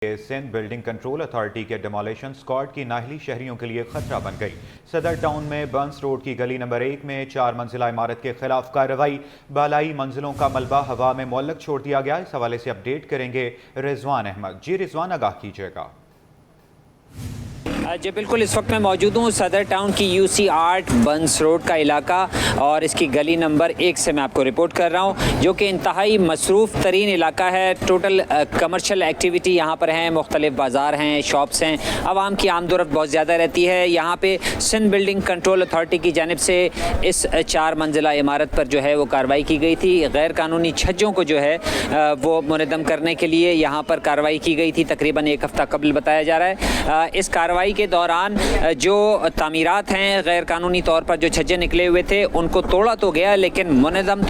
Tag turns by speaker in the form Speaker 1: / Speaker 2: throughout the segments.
Speaker 1: Sindh building control authority کے demolition squad کی نااہلی شہریوں کے لیے خطرہ بن گئی۔ صدر ٹاؤن میں بنس روڈ کی گلی نمبر 1 میں 4 منزلہ عمارت کے خلاف کارروائی، بالائی منزلوں کا ملبہ ہوا میں معلق چھوڑ دیا گیا۔ اس حوالے سے اپڈیٹ کریں گے رضوان احمد۔ جی رضوان، آگاہ کیجیے گا۔
Speaker 2: جی بالکل، اس وقت میں موجود ہوں صدر ٹاؤن کی UC آرٹ بنس روڈ کا علاقہ اور اس کی گلی نمبر 1 سے میں آپ کو رپورٹ کر رہا ہوں، جو کہ انتہائی مصروف ترین علاقہ ہے۔ ٹوٹل کمرشل ایکٹیویٹی یہاں پر ہیں، مختلف بازار ہیں، شاپس ہیں، عوام کی آمد و رفت بہت زیادہ رہتی ہے۔ یہاں پہ سندھ بلڈنگ کنٹرول اتھارٹی کی جانب سے اس 4 منزلہ عمارت پر جو ہے وہ کارروائی کی گئی تھی۔ غیر قانونی چھجوں کو جو ہے وہ منہدم کرنے کے لیے یہاں پر کارروائی کی گئی تھی، تقریباً 1 ہفتہ قبل بتایا جا رہا ہے۔ اس کارروائی کے دوران جو تعمیرات ہیں، غیر قانونی طور پر جو چھجے نکلے ہوئے تھے ان کو توڑا تو گیا، لیکن منہدم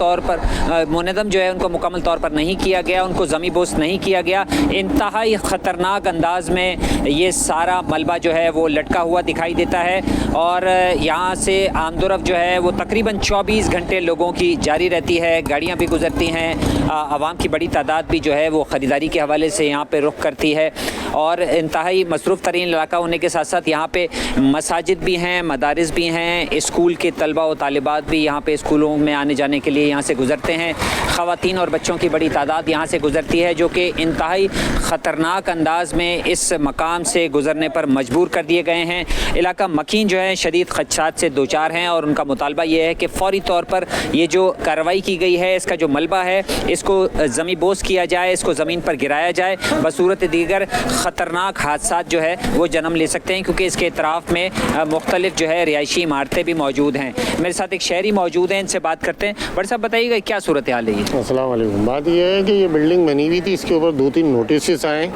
Speaker 2: جو ہے ان کو مکمل طور پر نہیں کیا گیا، ان کو زمین بوس نہیں کیا گیا۔ انتہائی خطرناک انداز میں یہ سارا ملبہ جو ہے وہ لٹکا ہوا دکھائی دیتا ہے، اور یہاں سے آمد و رفت جو ہے وہ تقریباً 24 گھنٹے لوگوں کی جاری رہتی ہے۔ گاڑیاں بھی گزرتی ہیں، عوام کی بڑی تعداد بھی جو ہے وہ خریداری کے حوالے سے یہاں پہ رخ کرتی ہے، اور انتہائی مصروف ترین علاقہ ہونے کے ساتھ ساتھ یہاں پہ مساجد بھی ہیں، مدارس بھی ہیں، اسکول کے طلبہ و طالبات بھی یہاں پہ اسکولوں میں آنے جانے کے لیے یہاں سے گزرتے ہیں۔ خواتین اور بچوں کی بڑی تعداد یہاں سے گزرتی ہے، جو کہ انتہائی خطرناک انداز میں اس مقام سے گزرنے پر مجبور کر دیے گئے ہیں۔ علاقہ مکین جو ہے شدید خدشات سے دوچار ہیں، اور ان کا مطالبہ یہ ہے کہ فوری طور پر یہ جو کارروائی کی گئی ہے، اس کا جو ملبہ ہے اس کو زمین بوس کیا جائے، اس کو زمین پر گرایا جائے، بصورت دیگر خطرناک حادثات جو ہے وہ جنم لے سکتے ہیں، کیونکہ اس کے اطراف میں مختلف جو ہے رہائشی عمارتیں بھی موجود ہیں۔ میرے ساتھ ایک شہری موجود ہیں، ان سے بات کرتے ہیں۔ بڑے صاحب بتائیے گا کیا صورتحال ہے یہ؟
Speaker 3: السلام علیکم۔ بات یہ ہے کہ یہ بلڈنگ بنی ہوئی تھی، اس کے اوپر 2-3 نوٹسز آئے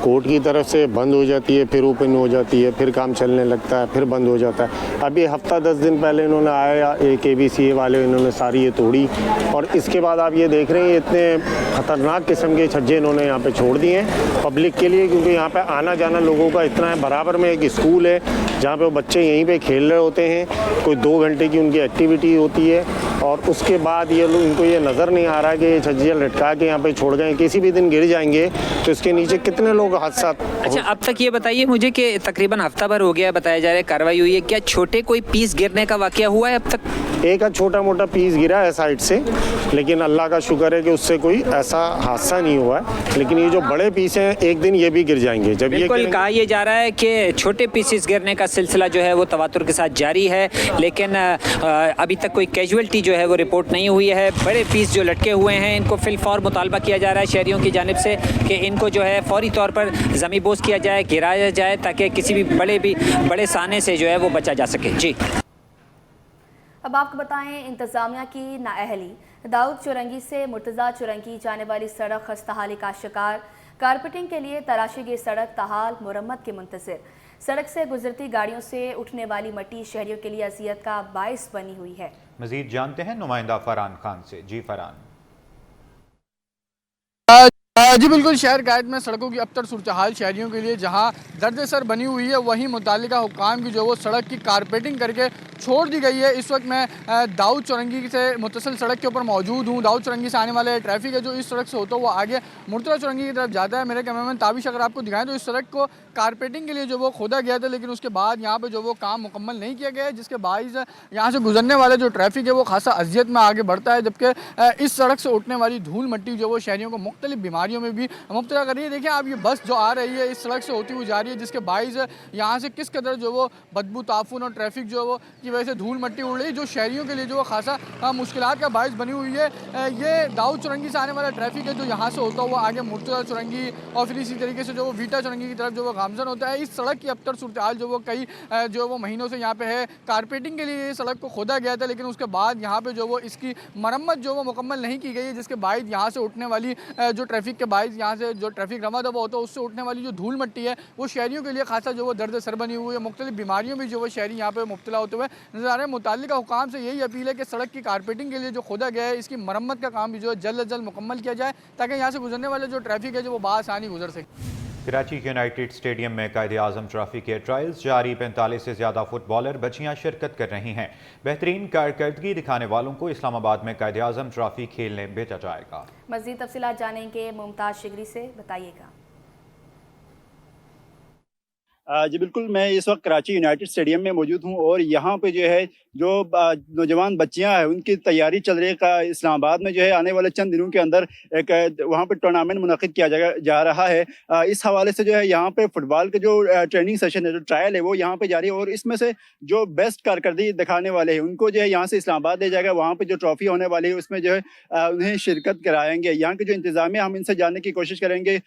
Speaker 3: کورٹ کی طرف سے، بند ہو جاتی ہے، پھر اوپن ہو جاتی ہے، پھر کام چلنے لگتا ہے، پھر بند ہو جاتا ہے۔ ابھی ہفتہ 10 دن پہلے انہوں نے آیا، KBCA والے انہوں نے ساری یہ توڑی، اور اس کے بعد آپ یہ دیکھ رہے ہیں اتنے خطرناک قسم کے چھجے انہوں نے یہاں پہ چھوڑ دیے ہیں پبلک کے لیے، کیونکہ یہاں پہ آنا جانا لوگوں کا اتنا ہے۔ برابر میں ایک اسکول ہے جہاں پہ وہ بچے یہیں پہ کھیل رہے ہوتے ہیں، کوئی 2 گھنٹے کی ان کی ایکٹیویٹی ہوتی ہے، اور اس کے بعد یہ لوگ، ان کو یہ نظر نہیں آ رہا کہ یہ چھجیاں لٹکا کے یہاں پہ چھوڑ گئے، کسی بھی دن گر جائیں گے تو اس کے نیچے کتنے لوگ حادثات۔
Speaker 2: اچھا، اب تک یہ بتائیے مجھے کہ تقریباً ہفتہ بھر ہو گیا بتایا جا رہا ہے کارروائی ہوئی ہے، کیا چھوٹے کوئی پیس گرنے کا واقعہ ہوا ہے اب تک؟
Speaker 3: ایک چھوٹا موٹا پیس گرا ہے سائڈ سے، لیکن اللہ کا شکر ہے کہ اس سے کوئی ایسا حادثہ نہیں ہوا ہے، لیکن یہ جو بڑے پیس ہیں ایک دن یہ بھی گر جائیں گے۔ جب
Speaker 2: بالکل کہا یہ جا رہا ہے کہ چھوٹے پیسز گرنے کا سلسلہ جو ہے وہ تواتر کے ساتھ جاری ہے، لیکن ابھی تک کوئی کیجویلٹی جو ہے وہ رپورٹ نہیں ہوئی ہے۔ بڑے پیس جو لٹکے ہوئے ہیں ان کو فی الفور مطالبہ کیا جا رہا ہے شہریوں کی جانب سے کہ ان کو جو ہے فوری طور پر زمین بوس کیا جائے، گرایا جائے، تاکہ کسی بھی بڑے سانے سے جو ہے وہ بچا جا سکے۔ جی
Speaker 4: اب آپ کو بتائیں، انتظامیہ کی نااہلی، داؤد چورنگی سے مرتضیٰ چورنگی جانے والی سڑک خستحالی کا شکار، کارپیٹنگ کے لیے تراشی گئی سڑک تاحال مرمت کے منتظر۔ سڑک سے گزرتی گاڑیوں سے اٹھنے والی مٹی شہریوں کے لیے اذیت کا باعث بنی ہوئی ہے۔
Speaker 1: مزید جانتے ہیں نمائندہ فرحان خان سے۔ جی فرحان۔
Speaker 5: جی بالکل، شہر قائد میں سڑکوں کی ابتر صورتحال شہریوں کے لیے جہاں درد سر بنی ہوئی ہے، وہیں متعلقہ حکام کی جو وہ سڑک کی کارپیٹنگ کر کے چھوڑ دی گئی ہے۔ اس وقت میں داؤد چورنگی سے متصل سڑک کے اوپر موجود ہوں۔ داؤد چورنگی سے آنے والے ٹریفک ہے جو اس سڑک سے ہوتا ہوا آگے مرتضیٰ چورنگی کی طرف جاتا ہے۔ میرے کیمرامین تابش اگر آپ کو دکھائیں تو اس سڑک کو کارپیٹنگ کے لیے جو وہ کھودا گیا تھا، لیکن اس کے بعد یہاں پہ جو وہ کام مکمل نہیں کیا گیا ہے، جس کے باعث یہاں سے گزرنے والے جو ٹریفک ہے وہ خاصا اذیت میں آگے بڑھتا ہے، جبکہ اس سڑک سے اٹھنے والی دھول مٹی جو وہ شہریوں کو مختلف بیماریوں میں بھی مبتلا کر رہی ہے۔ دیکھیں آپ، یہ بس جو آ رہی ہے اس سڑک سے ہوتی ہوئی جا رہی ہے، جس کے باعث یہاں سے کس قدر جو وہ بدبو تعفن اور ٹریفک جو وہ کی وجہ سے دھول مٹی اڑ رہی ہے، جو شہریوں کے لیے جو وہ خاصا مشکلات کا باعث بنی ہوئی ہے۔ یہ داؤد چورنگی سے آنے والا ٹریفک ہے جو یہاں سے ہوتا ہوا آگے مرتضیٰ چورنگی اور پھر اسی طریقے سے جو وہ ویٹا چورنگی کی طرف جو وہ گامزن ہوتا ہے۔ اس سڑک کی ابتر صورتحال جو وہ کئی جو وہ مہینوں سے یہاں پہ ہے، کارپیٹنگ کے لیے یہ سڑک کو کھودا گیا تھا، لیکن اس کے بعد یہاں پہ جو وہ اس کی مرمت جو وہ مکمل نہیں کی گئی ہے، جس کے باعث یہاں سے اٹھنے والی جو ٹریفک کے باعث یہاں سے جو ٹریفک رواں دفاع ہوتا ہے اس سے اٹھنے والی جو دھول مٹی ہے وہ شہریوں کے لیے خاصا جو وہ درد سر بنی ہوئی ہے۔ مختلف بیماریوں میں جو وہ شہری یہاں پہ مبتلا ہوتے ہوئے نظر آ رہے ہیں۔ متعلقہ حکام سے یہی اپیل ہے کہ سڑک کی کارپیٹنگ کے لیے جو کھودا گیا ہے، اس کی مرمت کا کام بھی جو ہے جلد از جلد مکمل کیا جائے، تاکہ یہاں سے گزرنے والے جو ٹریفک ہے جو وہ بآسانی گزر سکے۔
Speaker 1: کراچی کے یونائیٹڈ اسٹیڈیم میں قائد اعظم ٹرافی کے ٹرائلز جاری، 45 سے زیادہ فٹ بالر بچیاں شرکت کر رہی ہیں۔ بہترین کارکردگی دکھانے والوں کو اسلام آباد میں قائد اعظم ٹرافی کھیلنے بھیجا جائے گا۔
Speaker 4: مزید تفصیلات جانیں گے ممتاز شگری سے، بتائیے گا۔
Speaker 6: جی بالکل، میں اس وقت کراچی یونائٹڈ اسٹیڈیم میں موجود ہوں اور یہاں پہ جو ہے جو نوجوان بچیاں ہیں ان کی تیاری چل رہی ہے. اسلام آباد میں جو ہے آنے والے چند دنوں کے اندر ایک وہاں پہ ٹورنامنٹ منعقد کیا جا رہا ہے. اس حوالے سے جو ہے یہاں پہ فٹ بال کا جو ٹریننگ سیشن ہے، جو ٹرائل ہے، وہ یہاں پہ جاری ہے اور اس میں سے جو بیسٹ کارکردگی دکھانے والے ہیں ان کو جو ہے یہاں سے اسلام آباد لے جائے گا. وہاں پہ جو ٹرافی ہونے والی ہے اس میں جو ہے انہیں شرکت کرائیں گے. یہاں کے جو انتظامیہ ہم ان سے جاننے کی کوشش کریں گے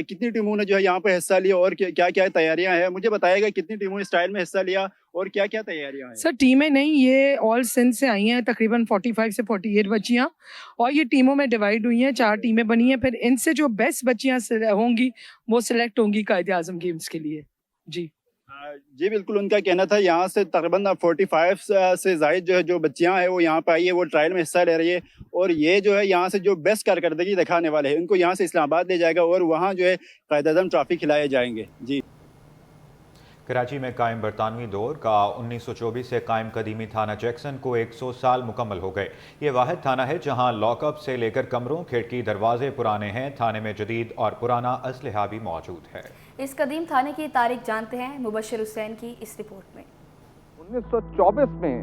Speaker 6: کتنی ٹیموں نے جو ہے یہاں پہ حصہ لیا اور کیا کیا تیاریاں ہیں. مجھے بتائے گا کتنی ٹیموں نے اسٹائل میں حصہ لیا اور کیا کیا تیاریاں ہیں؟
Speaker 7: سر ٹیمیں نہیں، یہ آل سندھ سے آئی ہیں، تقریباً 45 سے 48 بچیاں، اور یہ ٹیموں میں ڈیوائڈ ہوئی ہیں، 4 ٹیمیں بنی ہیں. پھر ان سے جو بیسٹ بچیاں ہوں گی وہ سلیکٹ ہوں گی قائد اعظم گیمز کے لیے.
Speaker 6: جی بالکل، ان کا کہنا تھا یہاں سے تقریباً 45 سے زائد جو ہے جو بچیاں ہیں وہ یہاں پہ آئی ہے، وہ ٹرائل میں حصہ لے رہی ہے اور یہ جو ہے یہاں سے جو بیسٹ کارکردگی دکھانے والے ہیں ان کو یہاں سے اسلام آباد لے جائے گا اور وہاں جو ہے قائد اعظم ٹرافی کھلائے جائیں گے. جی
Speaker 1: کراچی میں قائم برطانوی دور کا 1924 سے قائم قدیمی تھانہ جیکسن کو 100 سال مکمل ہو گئے. یہ واحد تھانہ ہے جہاں لاک اپ سے لے کر کمروں، کھڑکی، دروازے پرانے ہیں. تھانے میں جدید اور پرانا اسلحہ بھی موجود ہے.
Speaker 4: اس قدیم تھانے کی تاریخ جانتے ہیں مبشر حسین کی اس رپورٹ میں.
Speaker 8: 1924 میں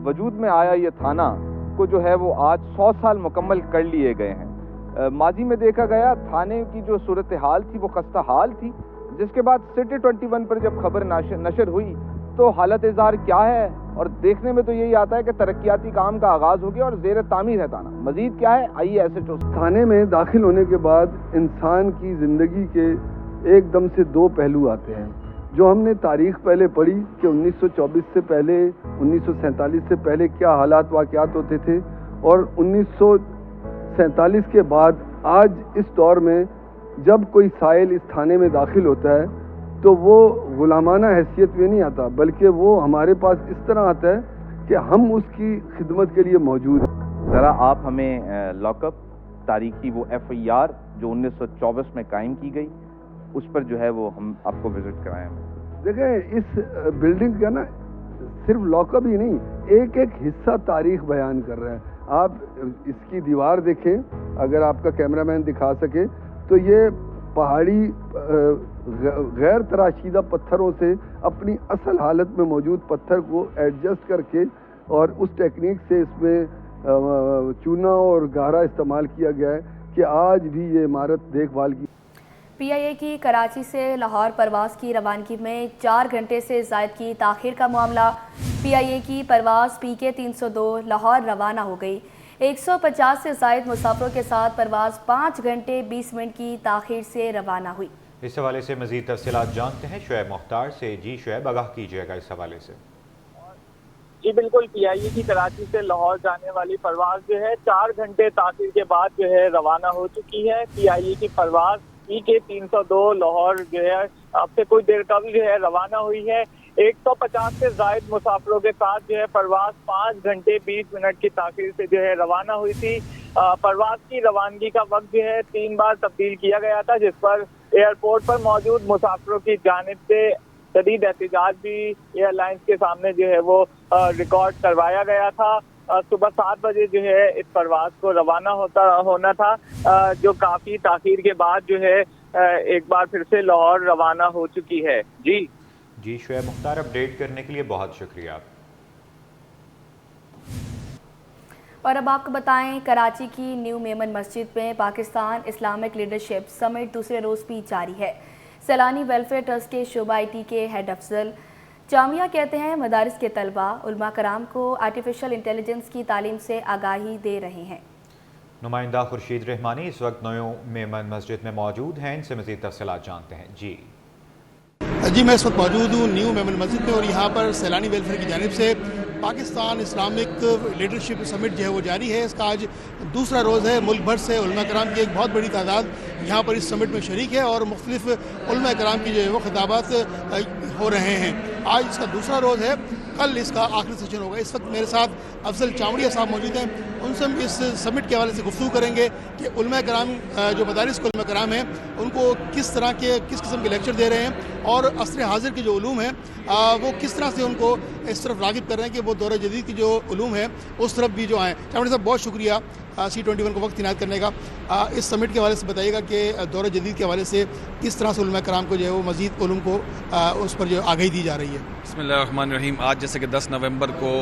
Speaker 8: وجود میں آیا یہ تھانہ کو جو ہے وہ آج 100 سال مکمل کر لیے گئے ہیں. ماضی میں دیکھا گیا تھانے کی جو صورتحال تھی وہ خستہ حال تھی، جس کے بعد سٹی 21 پر جب خبر نشر ہوئی تو حالت اظہار کیا ہے، اور دیکھنے میں تو یہی آتا ہے کہ ترقیاتی کام کا آغاز ہو گیا اور زیر تعمیر ہے تھانہ. مزید کیا ہے آئیے ایسے
Speaker 9: تھانے میں داخل ہونے کے بعد انسان کی زندگی کے ایک دم سے 2 پہلو آتے ہیں. جو ہم نے تاریخ پہلے پڑھی کہ 1924 سے پہلے، 1947 سے پہلے کیا حالات واقعات ہوتے تھے، اور 1947 کے بعد آج اس دور میں جب کوئی سائل اس تھانے میں داخل ہوتا ہے تو وہ غلامانہ حیثیت میں نہیں آتا، بلکہ وہ ہمارے پاس اس طرح آتا ہے کہ ہم اس کی خدمت کے لیے موجود ہیں.
Speaker 8: ذرا آپ ہمیں لاک اپ تاریخی وہ FIR جو 1924 میں قائم کی گئی اس پر جو ہے وہ ہم آپ کو وزٹ کرائیں.
Speaker 9: دیکھیں اس بلڈنگ کا نا صرف لاک اپ ہی نہیں، ایک ایک حصہ تاریخ بیان کر رہا ہے. آپ اس کی دیوار دیکھیں، اگر آپ کا کیمرہ مین دکھا سکے تو یہ پہاڑی غیر تراشیدہ پتھروں سے اپنی اصل حالت میں موجود پتھر کو ایڈجسٹ کر کے اور اس ٹیکنیک سے اس میں چونا اور گارا استعمال کیا گیا ہے کہ آج بھی یہ عمارت دیکھ بھال کی.
Speaker 4: PIA کی کراچی سے لاہور پرواز کی روانگی میں 4 گھنٹے سے زائد کی تاخیر کا معاملہ. PIA کی پرواز PK 302 لاہور روانہ ہو گئی. 150 سے زائد مسافروں کے ساتھ پرواز 5 گھنٹے 20 منٹ کی تاخیر سے روانہ ہوئی.
Speaker 1: اس حوالے سے مزید تفصیلات جانتے ہیں شعیب مختار سے. جی شعیب، آگاہ کیجیے گا اس حوالے سے.
Speaker 10: جی بالکل، PIA کی کراچی سے لاہور جانے والی پرواز جو ہے 4 گھنٹے تاخیر کے بعد جو ہے روانہ ہو چکی ہے. PIA کی پرواز PK 302 لاہور جو ہے اب سے کچھ دیر قبل جو ہے روانہ ہوئی ہے. 150 سے زائد مسافروں کے ساتھ جو ہے پرواز 5 گھنٹے 20 منٹ کی تاخیر سے جو ہے روانہ ہوئی تھی. پرواز کی روانگی کا وقت جو ہے 3 بار تبدیل کیا گیا تھا، جس پر ایئرپورٹ پر موجود مسافروں کی جانب سے شدید احتجاج بھی ایئر لائنز کے سامنے جو ہے وہ ریکارڈ کروایا گیا تھا. صبح 7 بجے جو ہے اس پرواز کو روانہ ہونا تھا، جو کافی تاخیر کے بعد جو ہے ایک بار پھر سے لاہور روانہ ہو چکی ہے. جی
Speaker 1: شعیب مختار، اپڈیٹ کرنے کے لیے بہت شکریہ.
Speaker 4: اور اب آپ کو بتائیں کراچی کی نیو میمن مسجد میں پاکستان اسلامک لیڈرشپ سمٹ دوسرے روز بھی جاری ہے. سیلانی ویلفیئر ٹرسٹ کے شعبہ IT کے ہیڈ افضل جامعہ کہتے ہیں مدارس کے طلباء علماء کرام کو آرٹیفیشل انٹیلیجنس کی تعلیم سے آگاہی دے رہے ہیں.
Speaker 1: نمائندہ خورشید رحمانی اس وقت نیو میمن مسجد میں موجود ہیں، ان سے مزید تفصیلات جانتے ہیں.
Speaker 11: جی میں اس وقت موجود ہوں نیو میمن مسجد میں، اور یہاں پر سیلانی ویلفیئر کی جانب سے پاکستان اسلامک لیڈرشپ سمٹ جو ہے وہ جاری ہے. اس کا آج دوسرا روز ہے. ملک بھر سے علماء کرام کی ایک بہت بڑی تعداد یہاں پر اس سمٹ میں شریک ہے اور مختلف علماء کرام کی جو ہے وہ خطابات ہو رہے ہیں. آج اس کا دوسرا روز ہے، کل اس کا آخری سیشن ہوگا. اس وقت میرے ساتھ افضل چاوڑیہ صاحب موجود ہیں، ان سے ہم اس سمٹ کے حوالے سے گفتگو کریں گے کہ علماء کرام جو مدارس کے علماء کرام ہیں ان کو کس قسم کے لیکچر دے رہے ہیں اور عصر حاضر کے جو علوم ہیں وہ کس طرح سے ان کو اس طرف راغب کر رہے ہیں کہ وہ دور جدید کی جو علوم ہیں اس طرف بھی جو آئیں. چاوڑیہ صاحب بہت شکریہ C21 کو وقت عنایت کرنے کا. اس سمٹ کے حوالے سے بتائیے گا کہ دور جدید کے حوالے سے کس طرح سے علماء کرام کو جو ہے وہ مزید علوم کو اس پر جو آگاہی دی جا رہی ہے.
Speaker 12: بسم اللہ الرحمن الرحیم. آج جیسے کہ 10 نومبر کو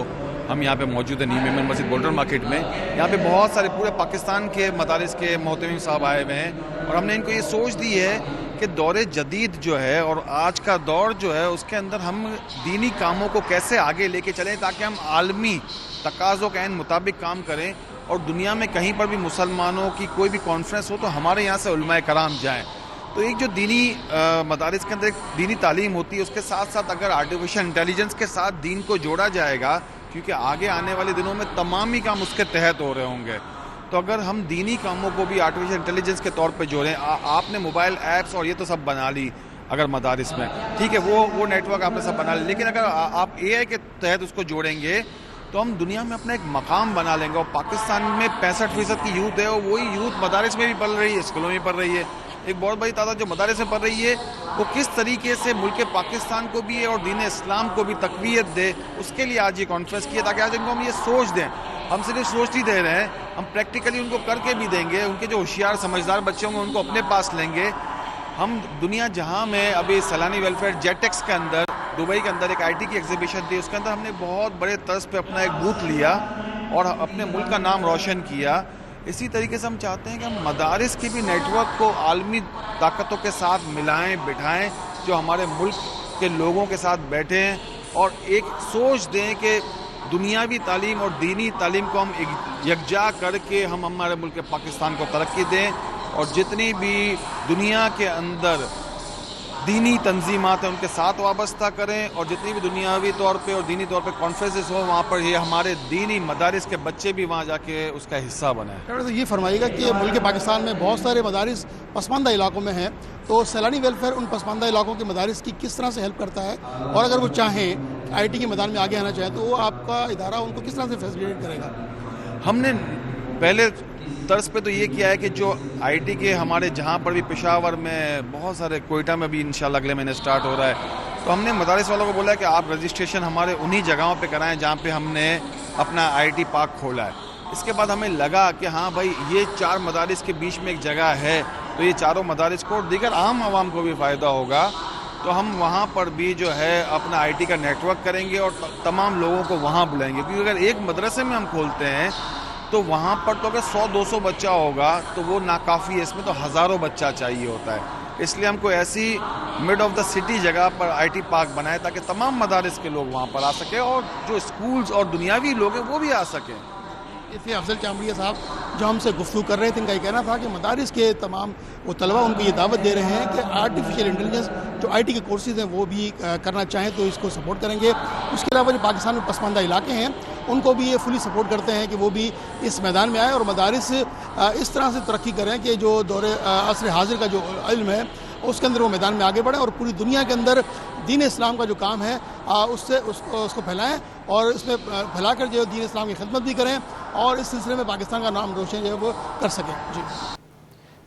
Speaker 12: ہم یہاں پہ موجود ہیں نیو میمن مسجد بولڈر مارکیٹ میں. یہاں پہ بہت سارے پورے پاکستان کے مدارس کے محترم صاحب آئے ہوئے ہیں اور ہم نے ان کو یہ سوچ دی ہے کہ دور جدید جو ہے اور آج کا دور جو ہے اس کے اندر ہم دینی کاموں کو کیسے آگے لے کے چلیں تاکہ ہم عالمی تقاضوں کے عین مطابق کام کریں اور دنیا میں کہیں پر بھی مسلمانوں کی کوئی بھی کانفرنس ہو تو ہمارے یہاں سے علماء کرام جائیں. تو ایک جو دینی مدارس کے اندر ایک دینی تعلیم ہوتی ہے اس کے ساتھ ساتھ اگر آرٹیفیشل انٹیلیجنس کے ساتھ دین کو جوڑا جائے گا کیونکہ آگے آنے والے دنوں میں تمام ہی کام اس کے تحت ہو رہے ہوں گے, تو اگر ہم دینی کاموں کو بھی آرٹیفیشل انٹیلیجنس کے طور پہ جوڑیں. آپ نے موبائل ایپس اور یہ تو سب بنا لی اگر مدارس میں, ٹھیک ہے وہ نیٹ ورک آپ نے سب بنا لی, لیکن اگر آپ اے آئی کے تحت اس کو جوڑیں گے تو ہم دنیا میں اپنا ایک مقام بنا لیں گے. اور پاکستان میں 65% کی یوتھ ہے اور وہی یوتھ مدارس میں بھی پڑھ رہی ہے, اسکولوں میں پڑھ رہی ہے. ایک بہت بڑی تعداد جو مدارس میں پڑھ رہی ہے وہ کس طریقے سے ملک پاکستان کو بھی اور دین اسلام کو بھی تقویت دے, اس کے لیے آج یہ کانفرنس کی ہے تاکہ آج ان کو ہم یہ سوچ دیں. ہم صرف سوچ ہی دے رہے ہیں, ہم پریکٹیکلی ان کو کر کے بھی دیں گے. ان کے جو ہوشیار سمجھدار بچے ہوں گے ان کو اپنے پاس لیں گے. ہم دنیا جہاں میں ابھی سیلانی ویلفیئر جیٹیکس کے اندر دبئی کے اندر ایک آئی ٹی کی ایگزیبیشن تھی, اس کے اندر ہم نے بہت بڑے طرز پہ اپنا ایک بوتھ لیا اور اپنے ملک کا نام روشن کیا. اسی طریقے سے ہم چاہتے ہیں کہ ہم مدارس کی بھی نیٹ ورک کو عالمی طاقتوں کے ساتھ ملائیں بٹھائیں جو ہمارے ملک کے لوگوں کے ساتھ بیٹھیں اور ایک سوچ دیں کہ دنیاوی تعلیم اور دینی تعلیم کو ہم یکجا کر کے ہم ہمارے ملک پاکستان کو ترقی دیں. اور جتنی بھی دنیا کے اندر دینی تنظیمات ہیں ان کے ساتھ وابستہ کریں اور جتنی بھی دنیاوی طور پہ اور دینی طور پہ کانفرنسز ہوں وہاں پر یہ ہمارے دینی مدارس کے بچے بھی وہاں جا کے اس کا حصہ بنیں.
Speaker 11: ڈاکٹر صاحب یہ فرمائیے گا کہ ملک پاکستان میں بہت سارے مدارس پسماندہ علاقوں میں ہیں, تو سیلانی ویلفیئر ان پسماندہ علاقوں کے مدارس کی کس طرح سے ہیلپ کرتا ہے, اور اگر وہ چاہیں آئی ٹی کے میدان میں آگے آنا چاہیں تو وہ آپ کا ادارہ ان کو کس طرح سے فیسیلیٹیٹ کرے گا؟
Speaker 12: ہم نے پہلے طرز پہ تو یہ کیا ہے کہ جو آئی ٹی کے ہمارے جہاں پر بھی پشاور میں بہت سارے, کوئٹہ میں بھی انشاءاللہ اگلے مہینے سٹارٹ ہو رہا ہے, تو ہم نے مدارس والوں کو بولا ہے کہ آپ رجسٹریشن ہمارے انہی جگہوں پہ کرائیں جہاں پہ ہم نے اپنا آئی ٹی پارک کھولا ہے. اس کے بعد ہمیں لگا کہ ہاں بھائی یہ 4 مدارس کے بیچ میں ایک جگہ ہے تو یہ چاروں مدارس کو اور دیگر عام عوام کو بھی فائدہ ہوگا, تو ہم وہاں پر بھی جو ہے اپنا آئی ٹی کا نیٹ ورک کریں گے اور تمام لوگوں کو وہاں بلائیں گے. کیونکہ اگر ایک مدرسے میں ہم کھولتے ہیں تو وہاں پر تو اگر 100-200 بچہ ہوگا تو وہ ناکافی ہے, اس میں تو ہزاروں بچہ چاہیے ہوتا ہے. اس لیے ہم کو ایسی مڈ آف دا سٹی جگہ پر آئی ٹی پارک بنائے تاکہ تمام مدارس کے لوگ وہاں پر آ سکیں اور جو اسکولز اور دنیاوی لوگ ہیں وہ بھی آ سکیں.
Speaker 11: اس افضل چامڑیہ صاحب جو ہم سے گفتگو کر رہے تھے, ان کا یہ کہنا تھا کہ مدارس کے تمام وہ طلبہ ان کو یہ دعوت دے رہے ہیں کہ آرٹیفیشل انٹیلیجنس جو آئی ٹی کے کورسز ہیں وہ بھی کرنا چاہیں تو اس کو سپورٹ کریں گے. اس کے علاوہ جو پاکستان میں پسماندہ علاقے ہیں ان کو بھی یہ فلی سپورٹ کرتے ہیں کہ وہ بھی اس میدان میں آئیں اور مدارس اس طرح سے ترقی کریں کہ جو دور عصر حاضر کا جو علم ہے اس کے اندر وہ میدان میں آگے بڑھیں اور پوری دنیا کے اندر دین اسلام کا جو کام ہے اس کو پھیلائیں اور اس میں پھیلا کر جو دین اسلام کی خدمت بھی کریں اور اس سلسلے میں پاکستان کا نام روشن جو ہے وہ کر سکیں. جی.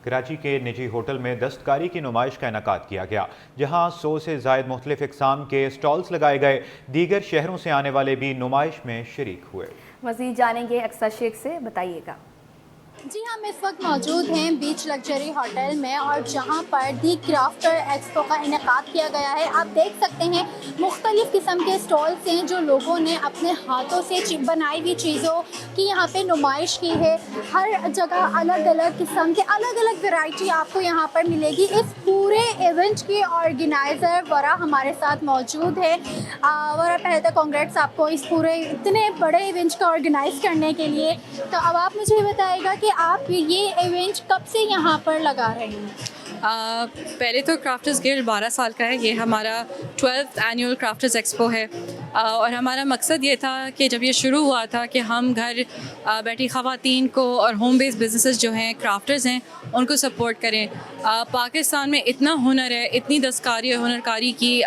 Speaker 1: کراچی کے نجی ہوٹل میں دستکاری کی نمائش کا انعقاد کیا گیا جہاں 100 سے زائد مختلف اقسام کے سٹالز لگائے گئے. دیگر شہروں سے آنے والے بھی نمائش میں شریک ہوئے.
Speaker 4: مزید جانیں گے اکثر شیخ سے, بتائیے گا.
Speaker 13: جی ہم اس وقت موجود ہیں بیچ لگژری ہوٹل میں اور جہاں پر دی کرافٹر ایکسپو کا انعقاد کیا گیا ہے. آپ دیکھ سکتے ہیں مختلف قسم کے اسٹالس ہیں جو لوگوں نے اپنے ہاتھوں سے بنائی ہوئی چیزوں کی یہاں پہ نمائش کی ہے. ہر جگہ الگ الگ قسم کے الگ الگ ورائٹی آپ کو یہاں پر ملے گی. اس پورے ایونٹ کی آرگنائزر ورا ہمارے ساتھ موجود ہے. ورا پہلے تو کانگریٹس آپ کو اس پورے اتنے بڑے ایونٹ کا آرگنائز کرنے کے لیے. تو اب آپ مجھے یہ بتائے گا کہ آپ یہ ایونٹ کب سے یہاں پر لگا رہے ہیں؟
Speaker 14: پہلے تو کرافٹرز گلڈ 12 سال کا ہے. یہ ہمارا 12th اینیول کرافٹرز ایکسپو ہے اور ہمارا مقصد یہ تھا کہ جب یہ شروع ہوا تھا کہ ہم گھر بیٹھی خواتین کو اور ہوم بیس بزنسز جو ہیں کرافٹرز ہیں ان کو سپورٹ کریں. پاکستان میں اتنا ہنر ہے, اتنی دستکاری اور ہنر کاری کی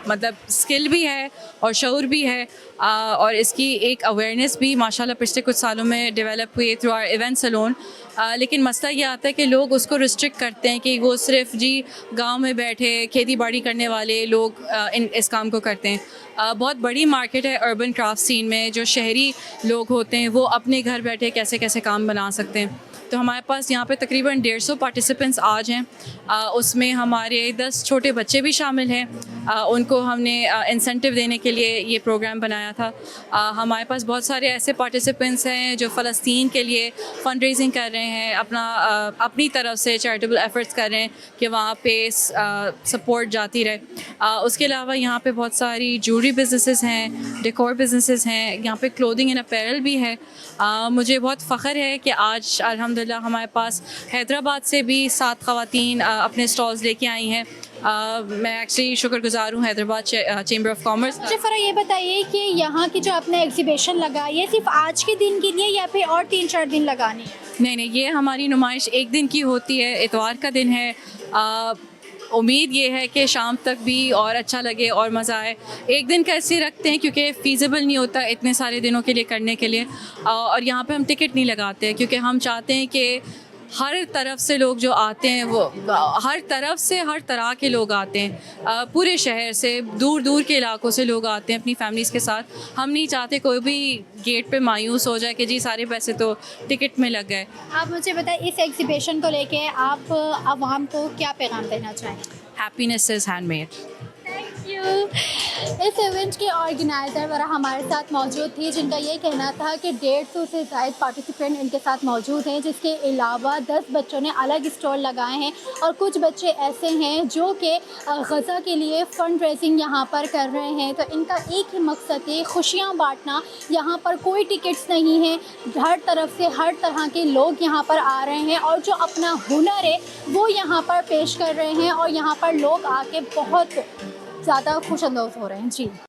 Speaker 14: مطلب اسکل بھی ہے اور شعور بھی ہے اور اس کی ایک اویئرنیس بھی ماشاءاللہ پچھلے کچھ سالوں میں ڈیولپ ہوئی تھرو آر ایونٹس الون. لیکن مسئلہ یہ آتا ہے کہ لوگ اس کو ریسٹرکٹ کرتے ہیں کہ وہ صرف گاؤں میں بیٹھے کھیتی باڑی کرنے والے لوگ اس کام کو کرتے ہیں. بہت بڑی مارکیٹ ہے اربن کرافٹ سین میں. جو شہری لوگ ہوتے ہیں وہ اپنے گھر بیٹھے کیسے کام بنا سکتے ہیں. تو ہمارے پاس یہاں پہ تقریباً 150 پارٹیسپینٹس آج ہیں. اس میں ہمارے 10 چھوٹے بچے بھی شامل ہیں. ان کو ہم نے انسینٹیو دینے کے لیے یہ پروگرام بنایا تھا. ہمارے پاس بہت سارے ایسے پارٹیسپینٹس ہیں جو فلسطین کے لیے فنڈ ریزنگ کر رہے ہیں, اپنی طرف سے چیریٹیبل ایفرٹس کر رہے ہیں کہ وہاں پہ سپورٹ جاتی رہے. اس کے علاوہ یہاں پہ بہت ساری جویلری بزنسز ہیں, ڈیکور بزنسز ہیں, یہاں پہ کلودنگ اینڈ اپیرل بھی ہے. مجھے بہت فخر ہے کہ آج الحمدللہ ہمارے پاس حیدرآباد سے بھی 7 خواتین اپنے اسٹالز لے کے آئی ہیں. میں ایکچولی شکر گزار ہوں حیدرآباد چیمبر آف کامرس.
Speaker 13: مجھے فرح یہ بتائیے کہ یہاں کی جو آپ نے ایگزیبیشن لگائی ہے صرف آج کے دن کے لیے یا پھر اور 3-4 دن لگانی ہے؟
Speaker 14: نہیں, یہ ہماری نمائش ایک دن کی ہوتی ہے, اتوار کا دن ہے. امید یہ ہے کہ شام تک بھی اور اچھا لگے اور مزہ آئے. ایک دن کا ایسے رکھتے ہیں کیونکہ فیزیبل نہیں ہوتا اتنے سارے دنوں کے لیے کرنے کے لیے, اور یہاں پہ ہم ٹکٹ نہیں لگاتے کیونکہ ہم چاہتے ہیں کہ ہر طرف سے لوگ جو آتے ہیں وہ ہر طرف سے ہر طرح کے لوگ آتے ہیں, پورے شہر سے, دور دور کے علاقوں سے لوگ آتے ہیں اپنی فیملیز کے ساتھ. ہم نہیں چاہتے کوئی بھی گیٹ پہ مایوس ہو جائے کہ جی سارے پیسے تو ٹکٹ میں لگ گئے.
Speaker 13: آپ مجھے بتائیں اس ایگزیبیشن کو لے کے آپ عوام کو کیا پیغام دینا چاہیں؟
Speaker 14: Happiness is hand made.
Speaker 13: Thank you. اس ایونٹ کے آرگنائزر ورا ہمارے ساتھ موجود تھی جن کا یہ کہنا تھا کہ 150 سے زائد پارٹیسپینٹ ان کے ساتھ موجود ہیں, جس کے علاوہ 10 بچوں نے الگ اسٹال لگائے ہیں اور کچھ بچے ایسے ہیں جو کہ غزہ کے لیے فنڈ ریزنگ یہاں پر کر رہے ہیں. تو ان کا ایک ہی مقصد ہے خوشیاں بانٹنا. یہاں پر کوئی ٹکٹس نہیں ہیں, ہر طرف سے ہر طرح کے لوگ یہاں پر آ رہے ہیں اور جو اپنا ہنر ہے وہ یہاں پر پیش کر رہے ہیں اور یہاں پر لوگ آ کے بہت زیادہ خوش اندوز ہو رہے ہیں. جی